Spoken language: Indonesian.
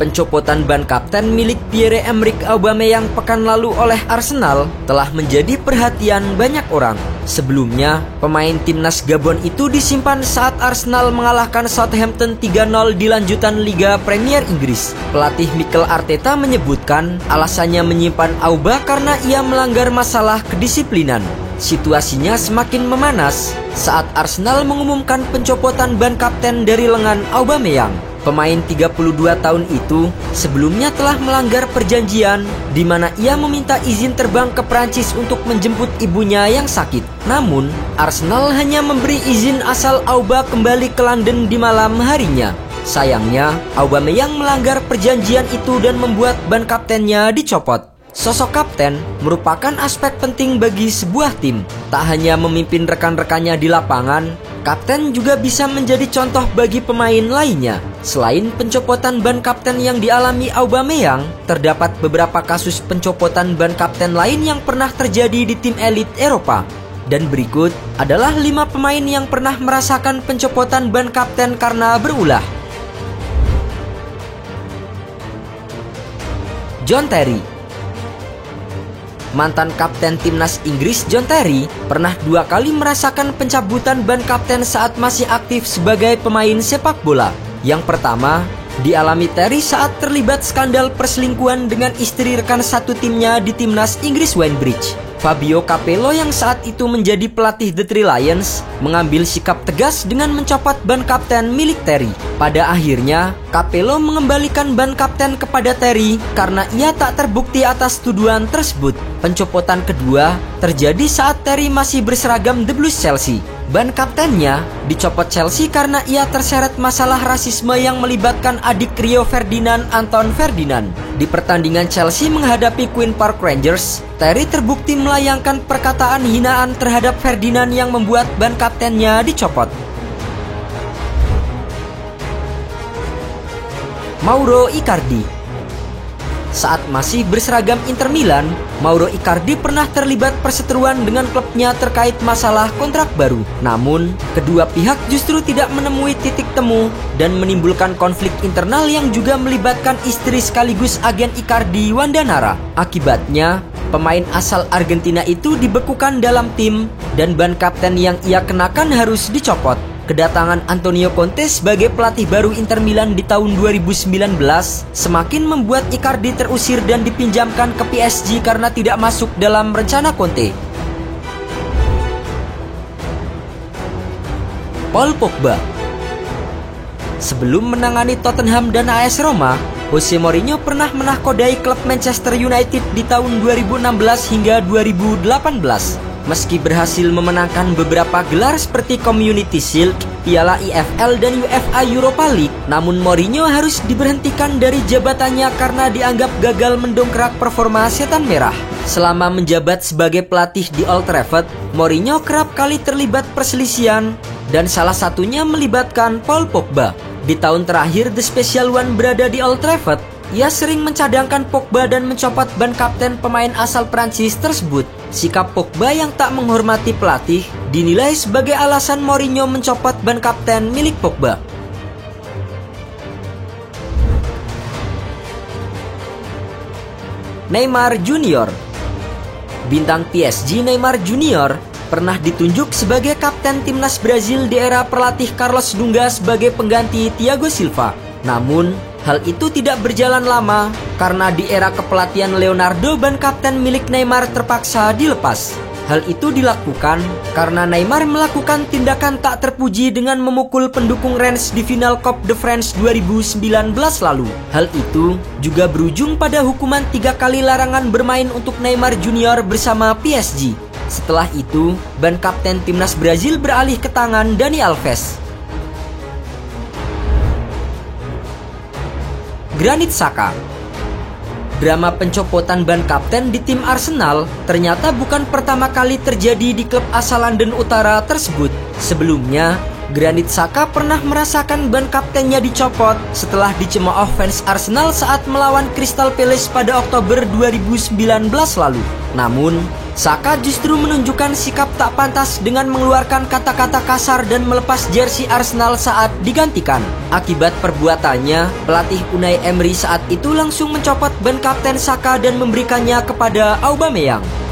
Pencopotan ban kapten milik Pierre-Emerick Aubameyang pekan lalu oleh Arsenal telah menjadi perhatian banyak orang. Sebelumnya, pemain timnas Gabon itu disimpan saat Arsenal mengalahkan Southampton 3-0 di lanjutan Liga Premier Inggris. Pelatih Mikel Arteta menyebutkan alasannya menyimpan Auba karena ia melanggar masalah kedisiplinan. Situasinya semakin memanas saat Arsenal mengumumkan pencopotan ban kapten dari lengan Aubameyang. Pemain 32 tahun itu sebelumnya telah melanggar perjanjian di mana ia meminta izin terbang ke Prancis untuk menjemput ibunya yang sakit. Namun, Arsenal hanya memberi izin asal Auba kembali ke London di malam harinya. Sayangnya, Aubameyang melanggar perjanjian itu dan membuat ban kaptennya dicopot. Sosok kapten merupakan aspek penting bagi sebuah tim. Tak hanya memimpin rekan-rekannya di lapangan, kapten juga bisa menjadi contoh bagi pemain lainnya. Selain pencopotan ban kapten yang dialami Aubameyang, terdapat beberapa kasus pencopotan ban kapten lain yang pernah terjadi di tim elit Eropa. Dan berikut adalah 5 pemain yang pernah merasakan pencopotan ban kapten karena berulah. John Terry. Mantan kapten timnas Inggris John Terry pernah 2 kali merasakan pencabutan ban kapten saat masih aktif sebagai pemain sepak bola. Yang pertama, dialami Terry saat terlibat skandal perselingkuhan dengan istri rekan satu timnya di timnas Inggris Wayne Bridge. Fabio Capello yang saat itu menjadi pelatih The Three Lions mengambil sikap tegas dengan mencopot ban kapten milik Terry. Pada akhirnya, Capello mengembalikan ban kapten kepada Terry karena ia tak terbukti atas tuduhan tersebut. Pencopotan kedua terjadi saat Terry masih berseragam The Blues Chelsea. Ban kaptennya dicopot Chelsea karena ia terseret masalah rasisme yang melibatkan adik Rio Ferdinand, Anton Ferdinand. Di pertandingan Chelsea menghadapi Queen Park Rangers, Terry terbukti melayangkan perkataan hinaan terhadap Ferdinand yang membuat ban kaptennya dicopot. Mauro Icardi. Saat masih berseragam Inter Milan, Mauro Icardi pernah terlibat perseteruan dengan klubnya terkait masalah kontrak baru. Namun, kedua pihak justru tidak menemui titik temu dan menimbulkan konflik internal yang juga melibatkan istri sekaligus agen Icardi, Wanda Nara. Akibatnya, pemain asal Argentina itu dibekukan dalam tim dan ban kapten yang ia kenakan harus dicopot. Kedatangan Antonio Conte sebagai pelatih baru Inter Milan di tahun 2019 semakin membuat Icardi terusir dan dipinjamkan ke PSG karena tidak masuk dalam rencana Conte. Paul Pogba. Sebelum menangani Tottenham dan AS Roma, Jose Mourinho pernah menahkodai klub Manchester United di tahun 2016 hingga 2018. Meski berhasil memenangkan beberapa gelar seperti Community Shield, Piala EFL dan UEFA Europa League, namun Mourinho harus diberhentikan dari jabatannya karena dianggap gagal mendongkrak performa setan merah. Selama menjabat sebagai pelatih di Old Trafford, Mourinho kerap kali terlibat perselisihan dan salah satunya melibatkan Paul Pogba. Di tahun terakhir The Special One berada di Old Trafford, ia sering mencadangkan Pogba dan mencopot ban kapten pemain asal Prancis tersebut. Sikap Pogba yang tak menghormati pelatih dinilai sebagai alasan Mourinho mencopot ban kapten milik Pogba. Neymar Junior. Bintang PSG Neymar Junior pernah ditunjuk sebagai kapten timnas Brazil di era pelatih Carlos Dunga sebagai pengganti Thiago Silva. Namun, hal itu tidak berjalan lama karena di era kepelatihan Leonardo ban kapten milik Neymar terpaksa dilepas. Hal itu dilakukan karena Neymar melakukan tindakan tak terpuji dengan memukul pendukung Rennes di final Coupe de France 2019 lalu. Hal itu juga berujung pada hukuman 3 kali larangan bermain untuk Neymar Junior bersama PSG. Setelah itu, ban kapten timnas Brazil beralih ke tangan Dani Alves. Granit Xhaka. Drama pencopotan ban kapten di tim Arsenal ternyata bukan pertama kali terjadi di klub asal London Utara tersebut. Sebelumnya, Granit Xhaka pernah merasakan ban kaptennya dicopot setelah dicemooh fans Arsenal saat melawan Crystal Palace pada Oktober 2019 lalu. Namun, Saka justru menunjukkan sikap tak pantas dengan mengeluarkan kata-kata kasar dan melepas jersey Arsenal saat digantikan. Akibat perbuatannya, pelatih Unai Emery saat itu langsung mencopot ban kapten Saka dan memberikannya kepada Aubameyang.